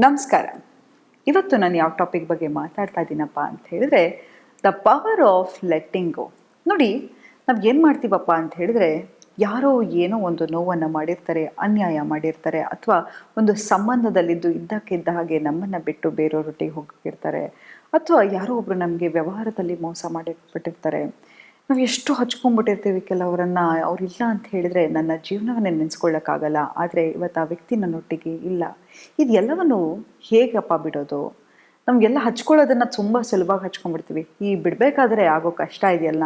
ನಮಸ್ಕಾರ. ಇವತ್ತು ನಾನು ಯಾವ ಟಾಪಿಕ್ ಬಗ್ಗೆ ಮಾತಾಡ್ತಾ ಇದ್ದೀನಪ್ಪ ಅಂತ ಹೇಳಿದ್ರೆ, ದ ಪವರ್ ಆಫ್ ಲೆಟ್ಟಿಂಗ್ ಗೋ. ನೋಡಿ, ನಾವು ಏನು ಮಾಡ್ತೀವಪ್ಪ ಅಂತ ಹೇಳಿದ್ರೆ, ಯಾರೋ ಏನೋ ಒಂದು ನೋವನ್ನು ಮಾಡಿರ್ತಾರೆ, ಅನ್ಯಾಯ ಮಾಡಿರ್ತಾರೆ, ಅಥವಾ ಒಂದು ಸಂಬಂಧದಲ್ಲಿದ್ದು ಇದ್ದಕ್ಕಿದ್ದ ಹಾಗೆ ನಮ್ಮನ್ನು ಬಿಟ್ಟು ಬೇರೆಯವರೊಟ್ಟಿಗೆ ಹೋಗಿರ್ತಾರೆ, ಅಥವಾ ಯಾರೋ ಒಬ್ಬರು ನಮಗೆ ವ್ಯವಹಾರದಲ್ಲಿ ಮೋಸ ಮಾಡಿಬಿಟ್ಟಿರ್ತಾರೆ. ನಾವು ಎಷ್ಟು ಹಚ್ಕೊಂಡ್ಬಿಟ್ಟಿರ್ತೀವಿ ಕೆಲವರನ್ನು. ಅವರಿಲ್ಲ ಅಂತ ಹೇಳಿದರೆ ನನ್ನ ಜೀವನವನ್ನೇ ನೆನೆಸ್ಕೊಳ್ಳೋಕ್ಕಾಗಲ್ಲ, ಆದರೆ ಇವತ್ತು ಆ ವ್ಯಕ್ತಿ ನನ್ನೊಟ್ಟಿಗೆ ಇಲ್ಲ. ಇದೆಲ್ಲವನ್ನು ಹೇಗಪ್ಪ ಬಿಡೋದು? ನಮಗೆಲ್ಲ ಹಚ್ಕೊಳ್ಳೋದನ್ನು ತುಂಬ ಸುಲಭವಾಗಿ ಹಚ್ಕೊಂಡ್ಬಿಡ್ತೀವಿ. ಈ ಬಿಡಬೇಕಾದ್ರೆ ಆಗೋ ಕಷ್ಟ ಇದೆಯಲ್ಲ,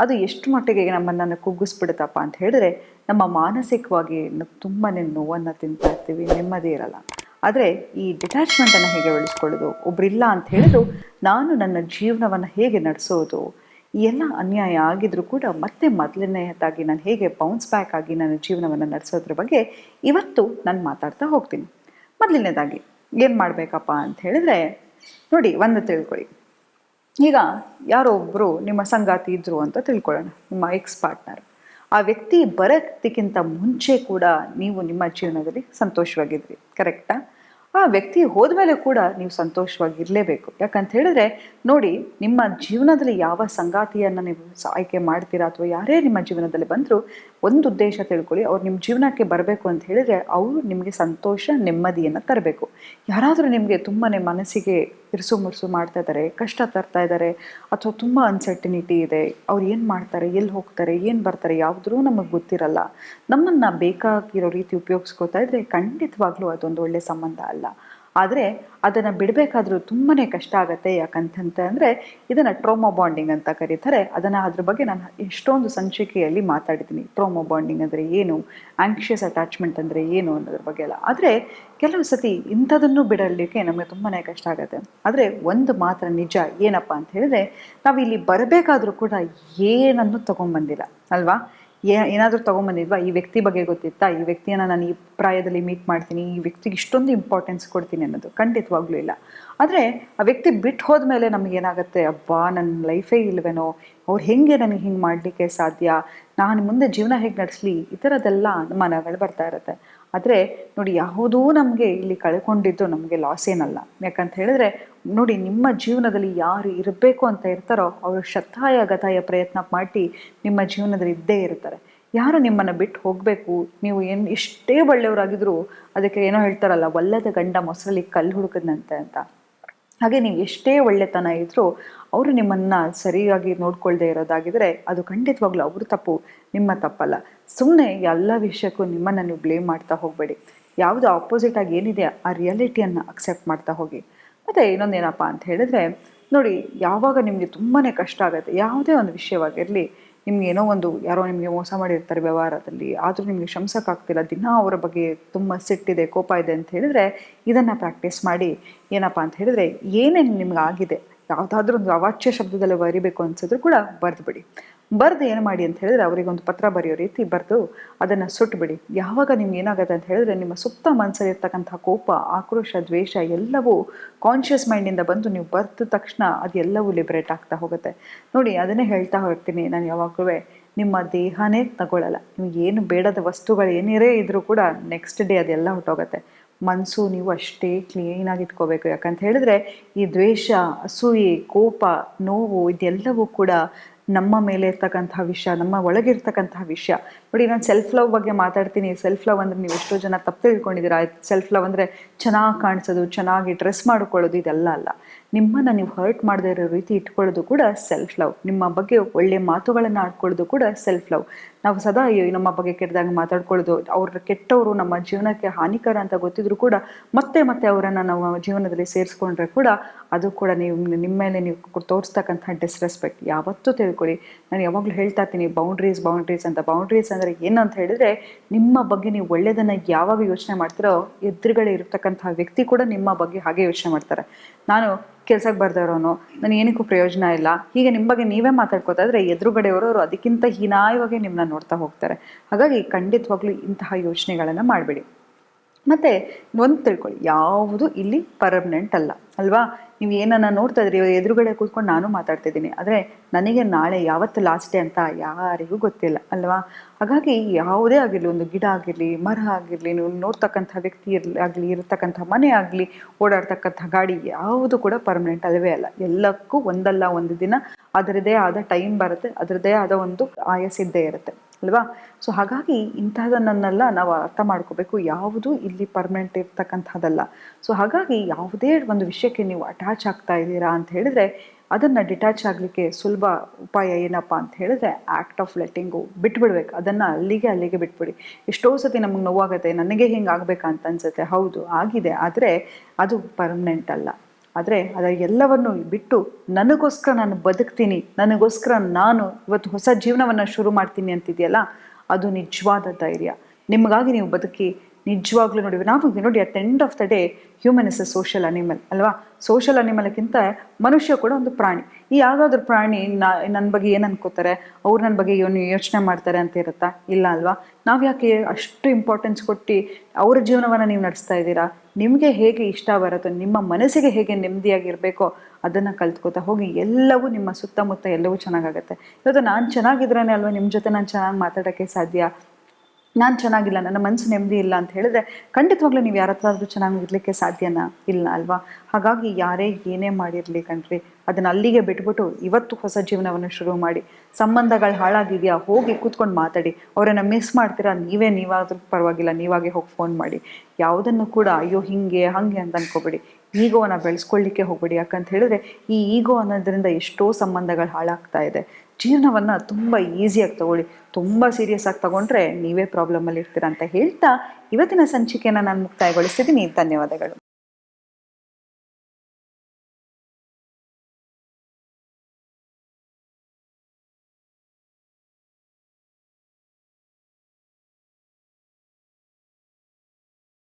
ಅದು ಎಷ್ಟು ಮಟ್ಟಿಗೆ ನಮ್ಮನ್ನು ಕುಗ್ಗಿಸ್ಬಿಡುತ್ತಪ್ಪ ಅಂತ ಹೇಳಿದ್ರೆ, ನಮ್ಮ ಮಾನಸಿಕವಾಗಿ ತುಂಬಾ ನೋವನ್ನು ತಿಂತಾ ಇರ್ತೀವಿ, ನೆಮ್ಮದಿ ಇರಲ್ಲ. ಆದರೆ ಈ ಡಿಟ್ಯಾಚ್ಮೆಂಟನ್ನು ಹೇಗೆ ಉಳಿಸ್ಕೊಳ್ಳೋದು? ಒಬ್ಬರಿಲ್ಲ ಅಂತ ಹೇಳಿದ್ರು ನಾನು ನನ್ನ ಜೀವನವನ್ನು ಹೇಗೆ ನಡೆಸೋದು? ಈ ಎಲ್ಲ ಅನ್ಯಾಯ ಆಗಿದ್ರೂ ಕೂಡ ಮತ್ತೆ ಮೊದಲನೇದಾಗಿ ನಾನು ಹೇಗೆ ಬೌನ್ಸ್ ಬ್ಯಾಕ್ ಆಗಿ ನನ್ನ ಜೀವನವನ್ನು ನಡೆಸೋದ್ರ ಬಗ್ಗೆ ಇವತ್ತು ನಾನು ಮಾತಾಡ್ತಾ ಹೋಗ್ತೀನಿ. ಮೊದಲನೇದಾಗಿ ಏನು ಮಾಡಬೇಕಪ್ಪ ಅಂತ ಹೇಳಿದ್ರೆ, ನೋಡಿ, ಒಂದು ತಿಳ್ಕೊಳ್ಳಿ. ಈಗ ಯಾರೋ ಒಬ್ಬರು ನಿಮ್ಮ ಸಂಗಾತಿ ಇದ್ದರು ಅಂತ ತಿಳ್ಕೊಳ್ಳೋಣ, ನಿಮ್ಮ ಎಕ್ಸ್ ಪಾರ್ಟ್ನರ್. ಆ ವ್ಯಕ್ತಿ ಬರೋದಕ್ಕಿಂತ ಮುಂಚೆ ಕೂಡ ನೀವು ನಿಮ್ಮ ಜೀವನದಲ್ಲಿ ಸಂತೋಷವಾಗಿದ್ರಿ, ಕರೆಕ್ಟಾ? ಆ ವ್ಯಕ್ತಿ ಹೋದ್ಮೇಲೆ ಕೂಡ ನೀವು ಸಂತೋಷವಾಗಿರಲೇಬೇಕು. ಯಾಕಂತ ಹೇಳಿದ್ರೆ, ನೋಡಿ, ನಿಮ್ಮ ಜೀವನದಲ್ಲಿ ಯಾವ ಸಂಗಾತಿಯನ್ನು ನೀವು ಆಯ್ಕೆ ಮಾಡ್ತೀರಾ, ಅಥವಾ ಯಾರೇ ನಿಮ್ಮ ಜೀವನದಲ್ಲಿ ಬಂದರೂ ಒಂದು ಉದ್ದೇಶ ತಿಳ್ಕೊಳ್ಳಿ. ಅವ್ರು ನಿಮ್ಮ ಜೀವನಕ್ಕೆ ಬರಬೇಕು ಅಂತ ಹೇಳಿದರೆ ಅವರು ನಿಮಗೆ ಸಂತೋಷ, ನೆಮ್ಮದಿಯನ್ನು ತರಬೇಕು. ಯಾರಾದರೂ ನಿಮಗೆ ತುಂಬಾ ಮನಸ್ಸಿಗೆ ಇರಿಸು ಮುರಿಸು ಮಾಡ್ತಾ ಇದ್ದಾರೆ, ಕಷ್ಟ ತರ್ತಾ ಇದ್ದಾರೆ, ಅಥವಾ ತುಂಬ ಅನ್ಸರ್ಟಿನಿಟಿ ಇದೆ, ಅವ್ರು ಏನು ಮಾಡ್ತಾರೆ, ಎಲ್ಲಿ ಹೋಗ್ತಾರೆ, ಏನು ಬರ್ತಾರೆ, ಯಾವುದ್ರೂ ನಮಗೆ ಗೊತ್ತಿರಲ್ಲ, ನಮ್ಮನ್ನು ಬೇಕಾಗಿರೋ ರೀತಿ ಉಪಯೋಗಿಸ್ಕೋತಾ ಇದ್ದರೆ ಖಂಡಿತವಾಗ್ಲೂ ಅದೊಂದು ಒಳ್ಳೆಯ ಸಂಬಂಧ ಅಲ್ಲ. ಆದರೆ ಅದನ್ನು ಬಿಡಬೇಕಾದ್ರೂ ತುಂಬಾ ಕಷ್ಟ ಆಗುತ್ತೆ. ಯಾಕಂತಂದರೆ ಇದನ್ನು ಟ್ರೋಮಾ ಬಾಂಡಿಂಗ್ ಅಂತ ಕರೀತಾರೆ. ಅದ್ರ ಬಗ್ಗೆ ನಾನು ಎಷ್ಟೊಂದು ಸಂಚಿಕೆಯಲ್ಲಿ ಮಾತಾಡಿದ್ದೀನಿ. ಟ್ರೋಮಾ ಬಾಂಡಿಂಗ್ ಅಂದರೆ ಏನು, ಆಂಕ್ಷಿಯಸ್ ಅಟ್ಯಾಚ್ಮೆಂಟ್ ಅಂದರೆ ಏನು ಅನ್ನೋದ್ರ ಬಗ್ಗೆ ಎಲ್ಲ. ಆದರೆ ಕೆಲವು ಸತಿ ಇಂಥದನ್ನು ಬಿಡಲಿಕ್ಕೆ ನಮಗೆ ತುಂಬಾ ಕಷ್ಟ ಆಗುತ್ತೆ. ಆದರೆ ಒಂದು ಮಾತ್ರ ನಿಜ, ಏನಪ್ಪ ಅಂತ ಹೇಳಿದ್ರೆ, ನಾವು ಇಲ್ಲಿ ಬರಬೇಕಾದ್ರೂ ಕೂಡ ಏನನ್ನು ತೊಗೊಂಬಂದಿಲ್ಲ ಅಲ್ವಾ? ಏನಾದರೂ ತೊಗೊಂಬಂದಿದ್ವಾ? ಈ ವ್ಯಕ್ತಿ ಬಗ್ಗೆ ಗೊತ್ತಿತ್ತಾ, ಈ ವ್ಯಕ್ತಿಯನ್ನು ನಾನು ಈ ಪ್ರಾಯದಲ್ಲಿ ಮೀಟ್ ಮಾಡ್ತೀನಿ, ಈ ವ್ಯಕ್ತಿಗೆ ಇಷ್ಟೊಂದು ಇಂಪಾರ್ಟೆನ್ಸ್ ಕೊಡ್ತೀನಿ ಅನ್ನೋದು ಖಂಡಿತವಾಗ್ಲೂ ಇಲ್ಲ. ಆದರೆ ಆ ವ್ಯಕ್ತಿ ಬಿಟ್ಟು ಹೋದ್ಮೇಲೆ ನಮಗೇನಾಗುತ್ತೆ, ಅಬ್ಬಾ ನನ್ನ ಲೈಫೇ ಇಲ್ವೇನೋ, ಅವ್ರು ಹೇಗೆ ನನಗೆ ಹಿಂಗೆ ಮಾಡಲಿಕ್ಕೆ ಸಾಧ್ಯ, ನಾನು ಮುಂದೆ ಜೀವನ ಹೇಗೆ ನಡೆಸಲಿ, ಈ ಥರದ್ದೆಲ್ಲ ಮನಗಳು ಬರ್ತಾ ಇರುತ್ತೆ. ಆದರೆ ನೋಡಿ, ಯಾವುದೂ ನಮಗೆ ಇಲ್ಲಿ ಕಳ್ಕೊಂಡಿದ್ದು ನಮಗೆ ಲಾಸ್ ಏನಲ್ಲ. ಯಾಕಂತ ಹೇಳಿದ್ರೆ, ನೋಡಿ, ನಿಮ್ಮ ಜೀವನದಲ್ಲಿ ಯಾರು ಇರಬೇಕು ಅಂತ ಇರ್ತಾರೋ ಅವರು ಶತಾಯ ಗತಾಯ ಪ್ರಯತ್ನ ಮಾಡಿ ನಿಮ್ಮ ಜೀವನದಲ್ಲಿ ಇದ್ದೇ ಇರ್ತಾರೆ. ಯಾರು ನಿಮ್ಮನ್ನು ಬಿಟ್ಟು ಹೋಗಬೇಕು, ನೀವು ಎಷ್ಟೇ ಒಳ್ಳೆಯವರಾಗಿದ್ರೂ ಅದಕ್ಕೆ ಏನೋ ಹೇಳ್ತಾರಲ್ಲ, ಒಲ್ಲದ ಗಂಡ ಮೊಸರಲ್ಲಿ ಕಲ್ಲು ಹುಡುಕದಂತೆ ಅಂತ. ಹಾಗೆ ನೀವು ಎಷ್ಟೇ ಒಳ್ಳೆತನ ಇದ್ದರೂ ಅವರು ನಿಮ್ಮನ್ನು ಸರಿಯಾಗಿ ನೋಡ್ಕೊಳ್ದೇ ಇರೋದಾಗಿದ್ದರೆ ಅದು ಖಂಡಿತವಾಗ್ಲೂ ಅವ್ರ ತಪ್ಪು, ನಿಮ್ಮ ತಪ್ಪಲ್ಲ. ಸುಮ್ಮನೆ ಎಲ್ಲ ವಿಷಯಕ್ಕೂ ನಿಮ್ಮನ್ನು ನೀವು ಬ್ಲೇಮ್ ಮಾಡ್ತಾ ಹೋಗಬೇಡಿ. ಯಾವುದು ಆಪೋಸಿಟ್ ಆಗಿ ಏನಿದೆ ಆ ರಿಯಾಲಿಟಿಯನ್ನು ಅಕ್ಸೆಪ್ಟ್ ಮಾಡ್ತಾ ಹೋಗಿ. ಮತ್ತು ಇನ್ನೊಂದೇನಪ್ಪ ಅಂತ ಹೇಳಿದ್ರೆ, ನೋಡಿ, ಯಾವಾಗ ನಿಮಗೆ ತುಂಬಾ ಕಷ್ಟ ಆಗುತ್ತೆ, ಯಾವುದೇ ಒಂದು ವಿಷಯವಾಗಿರಲಿ, ನಿಮ್ಗೆ ಏನೋ ಒಂದು ಯಾರೋ ನಿಮಗೆ ಮೋಸ ಮಾಡಿರ್ತಾರೆ ವ್ಯವಹಾರದಲ್ಲಿ, ಆದರೂ ನಿಮಗೆ ಕ್ಷಮಿಸೋಕ್ಕಾಗ್ತಿಲ್ಲ, ದಿನ ಅವರ ಬಗ್ಗೆ ತುಂಬ ಸಿಟ್ಟಿದೆ, ಕೋಪ ಇದೆ ಅಂತ ಹೇಳಿದರೆ ಇದನ್ನು ಪ್ರಾಕ್ಟೀಸ್ ಮಾಡಿ. ಏನಪ್ಪ ಅಂತ ಹೇಳಿದರೆ, ಏನೇನು ನಿಮ್ಗೆ ಆಗಿದೆ, ಯಾವುದಾದ್ರೂ ಒಂದು ಅವಾಚ್ಯ ಶಬ್ದದಲ್ಲಿ ಬರಿಬೇಕು ಅನ್ಸಿದ್ರು ಕೂಡ ಬರೆದುಬಿಡಿ. ಬರೆದು ಏನು ಮಾಡಿ ಅಂತ ಹೇಳಿದ್ರೆ, ಅವರಿಗೊಂದು ಪತ್ರ ಬರೆಯೋ ರೀತಿ ಬರೆದು ಅದನ್ನು ಸುಟ್ಟುಬಿಡಿ. ಯಾವಾಗ ನಿಮ್ಗೆ ಏನಾಗುತ್ತೆ ಅಂತ ಹೇಳಿದ್ರೆ, ನಿಮ್ಮ ಸುತ್ತ ಮನಸ್ಸಲ್ಲಿರ್ತಕ್ಕಂಥ ಕೋಪ, ಆಕ್ರೋಶ, ದ್ವೇಷ ಎಲ್ಲವೂ ಕಾನ್ಷಿಯಸ್ ಮೈಂಡಿಂದ ಬಂದು ನೀವು ಬರೆದ ತಕ್ಷಣ ಅದೆಲ್ಲವೂ ಲಿಬರೇಟ್ ಆಗ್ತಾ ಹೋಗುತ್ತೆ. ನೋಡಿ, ಅದನ್ನೇ ಹೇಳ್ತಾ ಹೋಗ್ತೀನಿ ನಾನು ಯಾವಾಗಲೂ, ನಿಮ್ಮ ದೇಹನೇ ತಗೊಳ್ಳಲ್ಲ. ನಿಮ್ಗೆ ಏನು ಬೇಡದ ವಸ್ತುಗಳು ಏನಿರೇ ಇದ್ರೂ ಕೂಡ ನೆಕ್ಸ್ಟ್ ಡೇ ಅದೆಲ್ಲ ಹೊಟ್ಟೋಗುತ್ತೆ. ಮನಸ್ಸು ನೀವು ಅಷ್ಟೇ ಕ್ಲೀನಾಗಿ ಇಟ್ಕೋಬೇಕು. ಯಾಕಂತ ಹೇಳಿದ್ರೆ, ಈ ದ್ವೇಷ, ಅಸೂಯೆ, ಕೋಪ, ನೋವು ಇದೆಲ್ಲವೂ ಕೂಡ ನಮ್ಮ ಮೇಲೆ ಇರ್ತಕ್ಕಂಥ ವಿಷಯ, ನಮ್ಮ ಒಳಗಿರ್ತಕ್ಕಂತಹ ವಿಷಯ. ನೋಡಿ, ನಾನು ಸೆಲ್ಫ್ ಲವ್ ಬಗ್ಗೆ ಮಾತಾಡ್ತೀನಿ. ಸೆಲ್ಫ್ ಲವ್ ಅಂದರೆ ನೀವು ಎಷ್ಟೋ ಜನ ತಪ್ಪು ತಿಳ್ಕೊಂಡಿದ್ದೀರಾ. ಸೆಲ್ಫ್ ಲವ್ ಅಂದರೆ ಚೆನ್ನಾಗಿ ಕಾಣಿಸೋದು, ಚೆನ್ನಾಗಿ ಡ್ರೆಸ್ ಮಾಡ್ಕೊಳ್ಳೋದು, ಇದೆಲ್ಲ ಅಲ್ಲ. ನಿಮ್ಮನ್ನು ನೀವು ಹರ್ಟ್ ಮಾಡದೇ ಇರೋ ರೀತಿ ಇಟ್ಕೊಳ್ಳೋದು ಕೂಡ ಸೆಲ್ಫ್ ಲವ್. ನಿಮ್ಮ ಬಗ್ಗೆ ಒಳ್ಳೆಯ ಮಾತುಗಳನ್ನು ಆಡ್ಕೊಳ್ಳೋದು ಕೂಡ ಸೆಲ್ಫ್ ಲವ್. ನಾವು ಸದಾ ನಮ್ಮ ಬಗ್ಗೆ ಕೆಟ್ಟದಾಗ ಮಾತಾಡ್ಕೊಳ್ಳೋದು, ಅವ್ರ ಕೆಟ್ಟವರು ನಮ್ಮ ಜೀವನಕ್ಕೆ ಹಾನಿಕರ ಅಂತ ಗೊತ್ತಿದ್ರು ಕೂಡ ಮತ್ತೆ ಮತ್ತೆ ಅವರನ್ನು ನಾವು ಜೀವನದಲ್ಲಿ ಸೇರಿಸ್ಕೊಂಡ್ರೆ ಕೂಡ ಅದು ಕೂಡ ನಿಮ್ಮ ಮೇಲೆ ನೀವು ತೋರಿಸ್ತಕ್ಕಂಥ ಡಿಸ್ರೆಸ್ಪೆಕ್ಟ್. ಯಾವತ್ತೂ ತಿಳ್ಕೊಳ್ಳಿ, ನಾನು ಯಾವಾಗಲೂ ಹೇಳ್ತಾ ಇರ್ತೀನಿ, ಬೌಂಡ್ರೀಸ್ ಅಂತ. ಬೌಂಡ್ರೀಸ್ ಅಂದರೆ ಏನು ಅಂತ ಹೇಳಿದರೆ, ನಿಮ್ಮ ಬಗ್ಗೆ ನೀವು ಒಳ್ಳೆಯದನ್ನು ಯಾವಾಗ ಯೋಚನೆ ಮಾಡ್ತೀರೋ ಎದುರುಗಡೆ ಇರತಕ್ಕಂಥ ವ್ಯಕ್ತಿ ಕೂಡ ನಿಮ್ಮ ಬಗ್ಗೆ ಹಾಗೆ ಯೋಚನೆ ಮಾಡ್ತಾರೆ. ನಾನು ಕೆಲ್ಸಕ್ಕೆ ಬರ್ದವರೋನು, ನಾನು ಏನಕ್ಕೂ ಪ್ರಯೋಜನ ಇಲ್ಲ, ಹೀಗೆ ನಿಮ್ಮ ಬಗ್ಗೆ ನೀವೇ ಮಾತಾಡ್ಕೋತಾ ಇದ್ರೆ ಎದುರುಗಡೆಯವರವರು ಅದಕ್ಕಿಂತ ಹೀನಾಯವಾಗಿ ನಿಮ್ಮನ್ನ ನೋಡ್ತಾ ಹೋಗ್ತಾರೆ. ಹಾಗಾಗಿ ಖಂಡಿತವಾಗ್ಲೂ ಇಂತಹ ಯೋಚನೆಗಳನ್ನು ಮಾಡಬೇಡಿ. ಮತ್ತು ಒಂದು ತಿಳ್ಕೊಳ್ಳಿ, ಯಾವುದು ಇಲ್ಲಿ ಪರ್ಮನೆಂಟ್ ಅಲ್ಲ ಅಲ್ವಾ? ನೀವು ಏನನ್ನ ನೋಡ್ತಾ ಇದ್ರಿ, ಎದುರುಗಡೆ ಕೂತ್ಕೊಂಡು ನಾನು ಮಾತಾಡ್ತಿದ್ದೀನಿ, ಆದರೆ ನನಗೆ ನಾಳೆ ಯಾವತ್ತು ಲಾಸ್ಟ್ ಡೇ ಅಂತ ಯಾರಿಗೂ ಗೊತ್ತಿಲ್ಲ ಅಲ್ವಾ? ಹಾಗಾಗಿ ಯಾವುದೇ ಆಗಿರಲಿ, ಒಂದು ಗಿಡ ಆಗಿರಲಿ, ಮರ ಆಗಿರಲಿ, ನೀವು ನೋಡ್ತಕ್ಕಂಥ ವ್ಯಕ್ತಿ ಆಗಲಿ, ಇರತಕ್ಕಂಥ ಮನೆ ಆಗಲಿ, ಓಡಾಡ್ತಕ್ಕಂಥ ಗಾಡಿ ಯಾವುದು ಕೂಡ ಪರ್ಮನೆಂಟ್ ಅಲ್ಲವೇ ಅಲ್ಲ. ಎಲ್ಲಕ್ಕೂ ಒಂದಲ್ಲ ಒಂದು ದಿನ ಅದರದ್ದೇ ಆದ ಟೈಮ್ ಬರುತ್ತೆ, ಅದರದ್ದೇ ಆದ ಒಂದು ಆಯಸ್ಸಿದ್ದೇ ಇರುತ್ತೆ ಅಲ್ವಾ? ಸೊ ಹಾಗಾಗಿ ಇಂಥದನ್ನೆಲ್ಲ ನಾವು ಅರ್ಥ ಮಾಡ್ಕೋಬೇಕು. ಯಾವುದು ಇಲ್ಲಿ ಪರ್ಮನೆಂಟ್ ಇರ್ತಕ್ಕಂಥದ್ದಲ್ಲ. ಸೊ ಹಾಗಾಗಿ ಯಾವುದೇ ಒಂದು ವಿಷಯಕ್ಕೆ ನೀವು ಅಟ್ಯಾಚ್ ಆಗ್ತಾ ಇದ್ದೀರಾ ಅಂತ ಹೇಳಿದ್ರೆ, ಅದನ್ನು ಡಿಟ್ಯಾಚ್ ಆಗಲಿಕ್ಕೆ ಸುಲಭ ಉಪಾಯ ಏನಪ್ಪ ಅಂತ ಹೇಳಿದ್ರೆ ಆ್ಯಕ್ಟ್ ಆಫ್ ಲೆಟ್ಟಿಂಗು, ಬಿಟ್ಬಿಡ್ಬೇಕು. ಅದನ್ನು ಅಲ್ಲಿಗೆ ಬಿಟ್ಬಿಡಿ. ಎಷ್ಟೋ ಸತಿ ನಮಗೆ ನೋವಾಗುತ್ತೆ, ನನಗೆ ಹಿಂಗೆ ಆಗಬೇಕಂತ ಅನ್ಸುತ್ತೆ, ಹೌದು ಆಗಿದೆ, ಆದರೆ ಅದು ಪರ್ಮನೆಂಟ್ ಅಲ್ಲ. ಆದರೆ ಅದರ ಎಲ್ಲವನ್ನು ಬಿಟ್ಟು ನನಗೋಸ್ಕರ ನಾನು ಬದುಕ್ತೀನಿ, ನನಗೋಸ್ಕರ ನಾನು ಇವತ್ತು ಹೊಸ ಜೀವನವನ್ನು ಶುರು ಮಾಡ್ತೀನಿ ಅಂತಿದೆಯಲ್ಲ, ಅದು ನಿಜವಾದ ಧೈರ್ಯ. ನಿಮಗಾಗಿ ನೀವು ಬದುಕಿ ನಿಜವಾಗ್ಲೂ ನೋಡಿ at end of the day human is a social animal ಅಲ್ವಾ? ಸೋಷಿಯಲ್ ಅನಿಮಲ್ಕ್ಕಿಂತ ಮನುಷ್ಯ ಕೂಡ ಒಂದು ಪ್ರಾಣಿ. ಈ ಯಾವುದಾದ್ರೂ ಪ್ರಾಣಿ ನನ್ನ ಬಗ್ಗೆ ಏನು ಅನ್ಕೋತಾರೆ, ಅವ್ರು ನನ್ನ ಬಗ್ಗೆ ಯೋಚನೆ ಮಾಡ್ತಾರೆ ಅಂತ ಇರುತ್ತಾ? ಇಲ್ಲ ಅಲ್ವಾ? ನಾವು ಯಾಕೆ ಅಷ್ಟು ಇಂಪಾರ್ಟೆನ್ಸ್ ಕೊಟ್ಟು ಅವ್ರ ಜೀವನವನ್ನು ನೀವು ನಡೆಸ್ತಾ ಇದ್ದೀರಾ? ನಿಮಗೆ ಹೇಗೆ ಇಷ್ಟ ಬರುತ್ತೋ, ನಿಮ್ಮ ಮನಸ್ಸಿಗೆ ಹೇಗೆ ನೆಮ್ಮದಿಯಾಗಿರಬೇಕೋ ಅದನ್ನು ಕಲ್ತ್ಕೋತಾ ಹೋಗಿ. ಎಲ್ಲವೂ ನಿಮ್ಮ ಸುತ್ತಮುತ್ತ ಎಲ್ಲವೂ ಚೆನ್ನಾಗಾಗತ್ತೆ. ಇವತ್ತು ನಾನು ಚೆನ್ನಾಗಿದ್ರೇ ಅಲ್ವಾ ನಿಮ್ಮ ಜೊತೆ ನಾನು ಚೆನ್ನಾಗಿ ಮಾತಾಡೋಕ್ಕೆ ಸಾಧ್ಯ. ನಾನು ಚೆನ್ನಾಗಿಲ್ಲ, ನನ್ನ ಮನಸ್ಸು ನೆಮ್ಮದಿ ಇಲ್ಲ ಅಂತ ಹೇಳಿದ್ರೆ ಖಂಡಿತವಾಗ್ಲೂ ನೀವು ಯಾರ ಹತ್ರ ಆದರೂ ಚೆನ್ನಾಗಿ ಇರಲಿಕ್ಕೆ ಸಾಧ್ಯನಾ? ಇಲ್ಲ ಅಲ್ವಾ? ಹಾಗಾಗಿ ಯಾರೇ ಏನೇ ಮಾಡಿರಲಿ ಕಣ್ರಿ, ಅದನ್ನು ಅಲ್ಲಿಗೆ ಬಿಟ್ಬಿಟ್ಟು ಇವತ್ತು ಹೊಸ ಜೀವನವನ್ನು ಶುರು ಮಾಡಿ. ಸಂಬಂಧಗಳು ಹಾಳಾಗಿದೆಯಾ, ಹೋಗಿ ಕೂತ್ಕೊಂಡು ಮಾತಾಡಿ. ಅವರನ್ನು ಮಿಸ್ ಮಾಡ್ತೀರಾ, ನೀವಾದ್ರೂ ಪರವಾಗಿಲ್ಲ, ನೀವಾಗೆ ಹೋಗಿ ಫೋನ್ ಮಾಡಿ. ಯಾವುದನ್ನು ಕೂಡ ಅಯ್ಯೋ ಹಿಂಗೆ ಹಾಗೆ ಅಂತ ಅನ್ಕೋಬೇಡಿ. ಈಗೋವನ್ನು ಬೆಳೆಸ್ಕೊಳ್ಳಿಕ್ಕೆ ಹೋಗ್ಬೇಡಿ. ಯಾಕಂತ ಹೇಳಿದ್ರೆ ಈ ಈಗೋ ಅನ್ನೋದ್ರಿಂದ ಎಷ್ಟೋ ಸಂಬಂಧಗಳು ಹಾಳಾಗ್ತಾ ಇದೆ. ಜೀವನವನ್ನು ತುಂಬ ಈಸಿಯಾಗಿ ತಗೊಳ್ಳಿ. ತುಂಬ ಸೀರಿಯಸ್ ಆಗಿ ತಗೊಂಡ್ರೆ ನೀವೇ ಪ್ರಾಬ್ಲಮಲ್ಲಿ ಇರ್ತೀರ ಅಂತ ಹೇಳ್ತಾ ಇವತ್ತಿನ ಸಂಚಿಕೆಯನ್ನು ನಾನು ಮುಕ್ತಾಯಗೊಳಿಸ್ತಿದ್ದೀನಿ. ಧನ್ಯವಾದಗಳು.